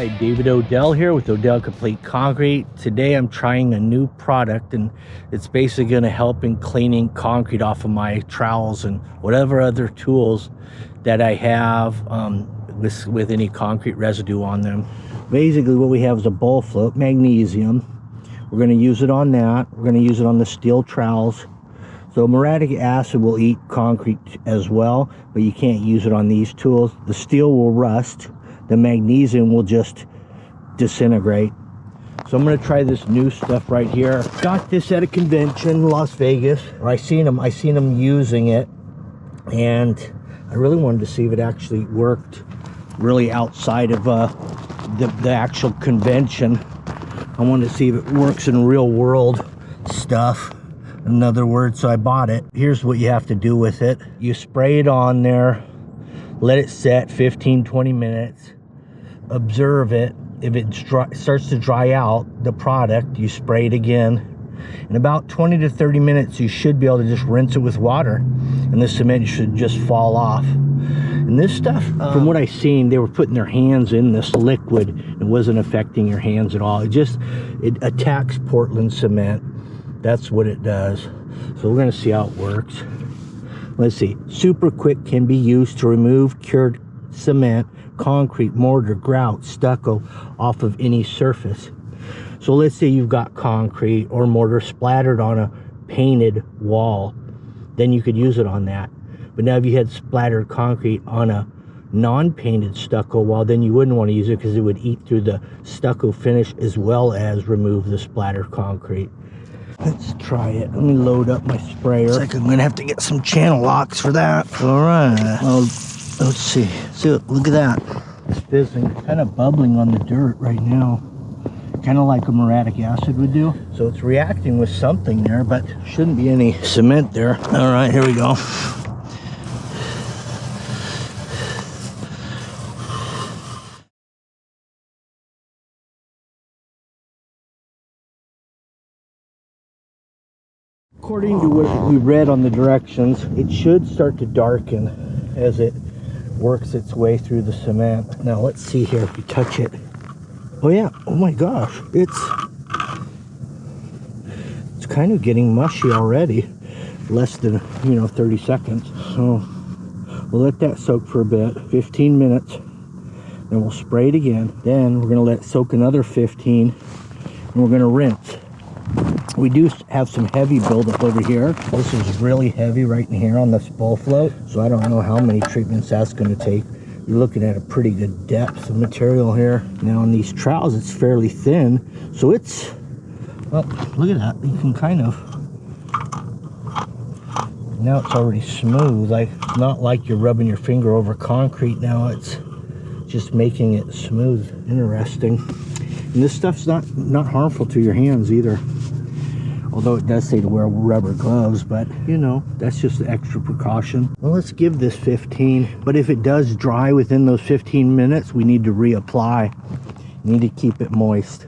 Hi, David Odell here with Odell Complete Concrete. Today I'm trying a new product, and it's basically going to help in cleaning concrete off of my trowels and whatever other tools that I have with any concrete residue on them. Basically what we have is a bowl float, magnesium. We're going to use it on that. We're going to use it on the steel trowels. So muriatic acid will eat concrete as well, but you can't use it on these tools. The steel will rust. The magnesium will just disintegrate. So I'm going to try this new stuff right here. Got this at a convention in Las Vegas. I seen them using it, and I really wanted to see if it actually worked really outside of the actual convention. I wanted to see if it works in real world stuff, in other words. So I bought it. Here's what you have to do with it. You spray it on there, let it set 15-20 minutes, observe it. If it starts to dry out, the product, you spray it again. In about 20 to 30 minutes, you should be able to just rinse it with water, and the cement should just fall off. And this stuff, from what I've seen, they were putting their hands in this liquid. It wasn't affecting your hands at all. It attacks Portland cement. That's what it does. So we're gonna see how it works. Let's see. Super Quick can be used to remove cured cement, concrete, mortar, grout, stucco off of any surface. So let's say you've got concrete or mortar splattered on a painted wall, then you could use it on that. But now if you had splattered concrete on a non-painted stucco wall, then you wouldn't want to use it because it would eat through the stucco finish as well as remove the splattered concrete. Let's try it. Let me load up my sprayer. Looks like I'm gonna have to get some channel locks for that. All right. Well, let's see. Look at that. It's fizzing, kind of bubbling on the dirt right now, kind of like a muriatic acid would do. So it's reacting with something there, but shouldn't be any cement there. All right, here we go. According to what we read on the directions, it should start to darken as it works its way through the cement. Now let's see here if you touch it. Oh yeah, oh my gosh, it's kind of getting mushy already. Less than 30 seconds. So we'll let that soak for a bit, 15 minutes. Then we'll spray it again. Then we're gonna let it soak another 15, and we're gonna rinse. We do have some heavy buildup over here. This is really heavy right in here on this bowl float. So I don't know how many treatments that's going to take. You're looking at a pretty good depth of material here. Now on these trowels, it's fairly thin. So it's, well, look at that. You can kind of, now it's already smooth. Like, not like you're rubbing your finger over concrete now. It's just making it smooth. Interesting. And this stuff's not harmful to your hands either. Although it does say to wear rubber gloves, but that's just the extra precaution. Well, let's give this 15, but if it does dry within those 15 minutes, we need to reapply. You need to keep it moist.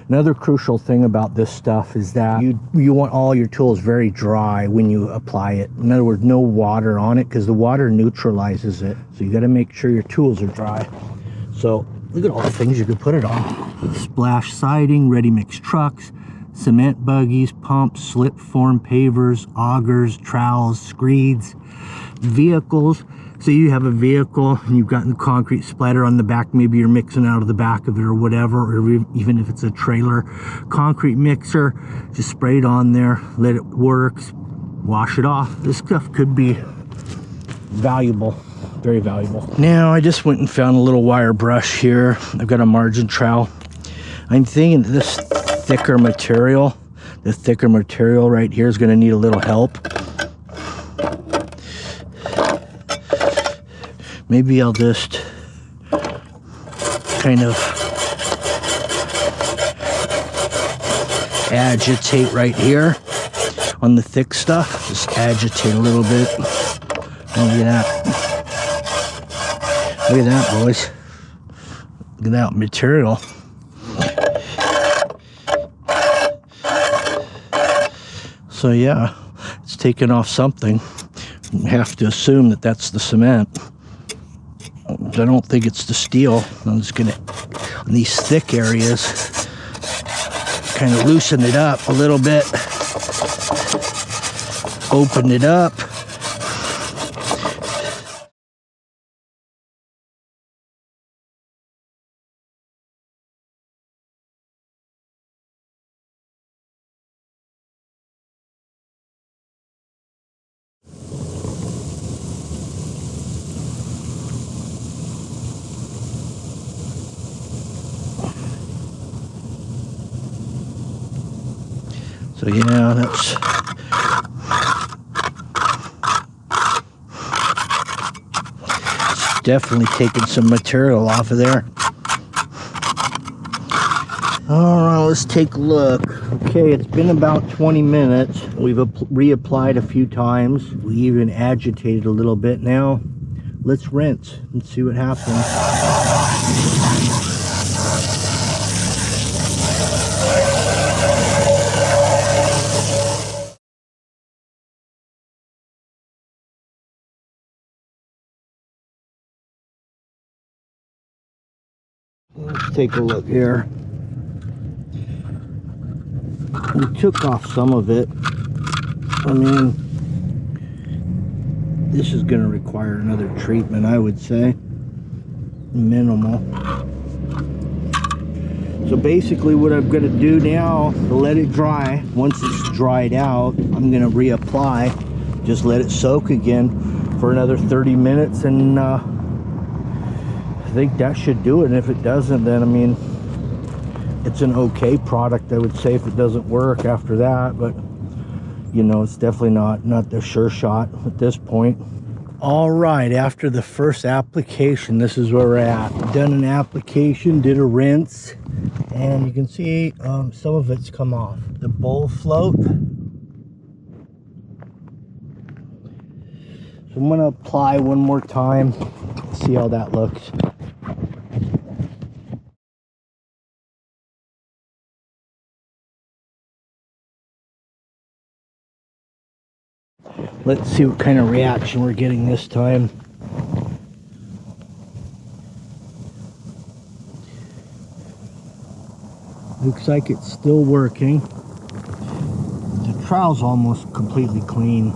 Another crucial thing about this stuff is that you want all your tools very dry when you apply it. In other words, no water on it, because the water neutralizes it. So you got to make sure your tools are dry. So look at all the things you could put it on. Splash siding, ready mix trucks, cement buggies, pumps, slip form pavers, augers, trowels, screeds, vehicles. So you have a vehicle and you've gotten concrete splatter on the back. Maybe you're mixing out of the back of it or whatever, or even if it's a trailer. Concrete mixer, just spray it on there, let it work, wash it off. This stuff could be valuable, very valuable. Now I just went and found a little wire brush here. I've got a margin trowel. I'm thinking this thicker material, the thicker material right here is going to need a little help. Maybe I'll just kind of agitate right here on the thick stuff. Just agitate a little bit. Oh, look at that. Look at that, boys. Look at that material. So yeah, it's taken off something. You have to assume that that's the cement. I don't think it's the steel. I'm just gonna in these thick areas. Kind of loosen it up a little bit. Open it up. So yeah, that's definitely taking some material off of there. All right, let's take a look. Okay, it's been about 20 minutes. We've reapplied a few times. We even agitated a little bit. Now, let's rinse and see what happens. Let's take a look here. We took off some of it. I mean, this is going to require another treatment, I would say. Minimal. So basically what I'm going to do now to let it dry, once it's dried out, I'm going to reapply. Just let it soak again for another 30 minutes, and I think that should do it. And if it doesn't, then I mean, it's an okay product, I would say, if it doesn't work after that. But you know, it's definitely not the sure shot at this point. All right, after the first application, this is where we're at. Done an application, did a rinse, and you can see some of it's come off. The bowl float. So I'm gonna apply one more time, see how that looks. Let's see what kind of reaction we're getting this time. Looks like it's still working. The trowel's almost completely clean.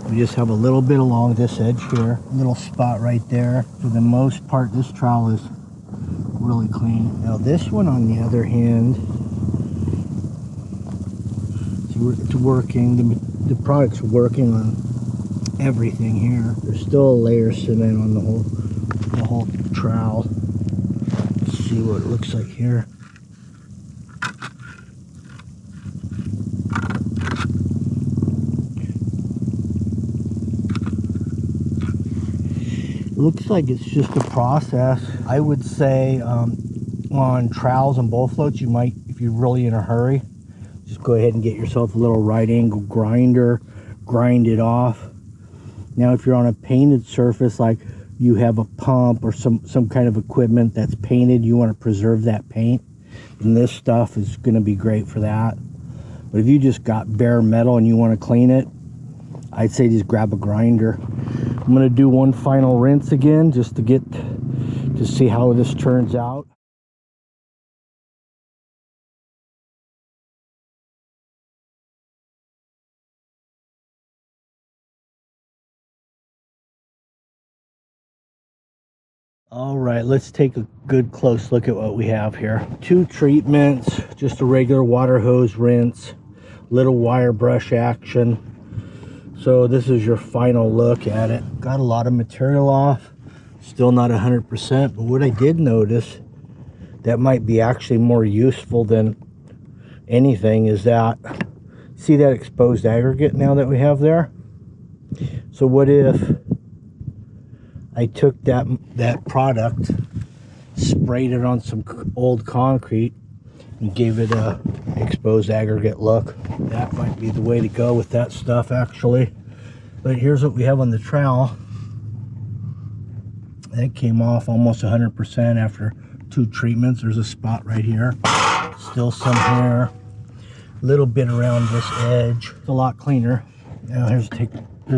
We just have a little bit along this edge here, a little spot right there. For the most part, this trowel is really clean. Now this one, on the other hand, it's working. The product's working on everything here. There's still a layer of cement on the whole trowel. Let's see what it looks like here. It looks like it's just a process. I would say on trowels and bowl floats, you might, if you're really in a hurry, just go ahead and get yourself a little right angle grinder, grind it off. Now if you're on a painted surface, like you have a pump or some kind of equipment that's painted, you want to preserve that paint, and this stuff is going to be great for that. But if you just got bare metal and you want to clean it, I'd say just grab a grinder. I'm going to do one final rinse again just to see how this turns out. All right, let's take a good close look at what we have here. 2 treatments, just a regular water hose rinse, little wire brush action. So this is your final look at it. Got a lot of material off, still not 100%, but what I did notice that might be actually more useful than anything is that, see that exposed aggregate now that we have there? So what if I took that product, sprayed it on some old concrete, and gave it a exposed aggregate look? That might be the way to go with that stuff, actually. But here's what we have on the trowel. That came off almost 100% after 2 treatments. There's a spot right here, still some hair, a little bit around this edge. It's a lot cleaner. Now here's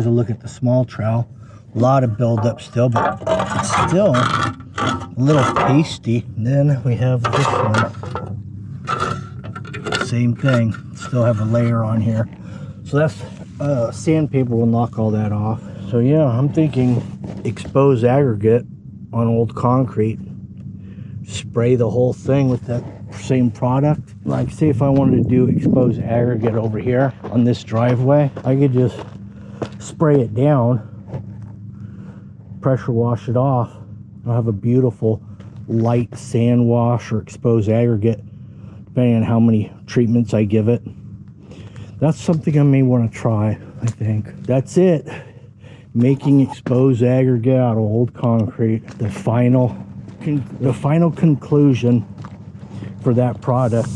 a look at the small trowel. A lot of buildup still, but it's still a little pasty. Then we have this one. Same thing, still have a layer on here. So that's sandpaper will knock all that off. So yeah, I'm thinking expose aggregate on old concrete. Spray the whole thing with that same product. Like say if I wanted to do expose aggregate over here on this driveway, I could just spray it down, pressure wash it off. I'll have a beautiful light sand wash or expose aggregate, depending on how many treatments I give it. That's something I may want to try, I think. That's it. Making exposed aggregate out of old concrete. The final conclusion for that product.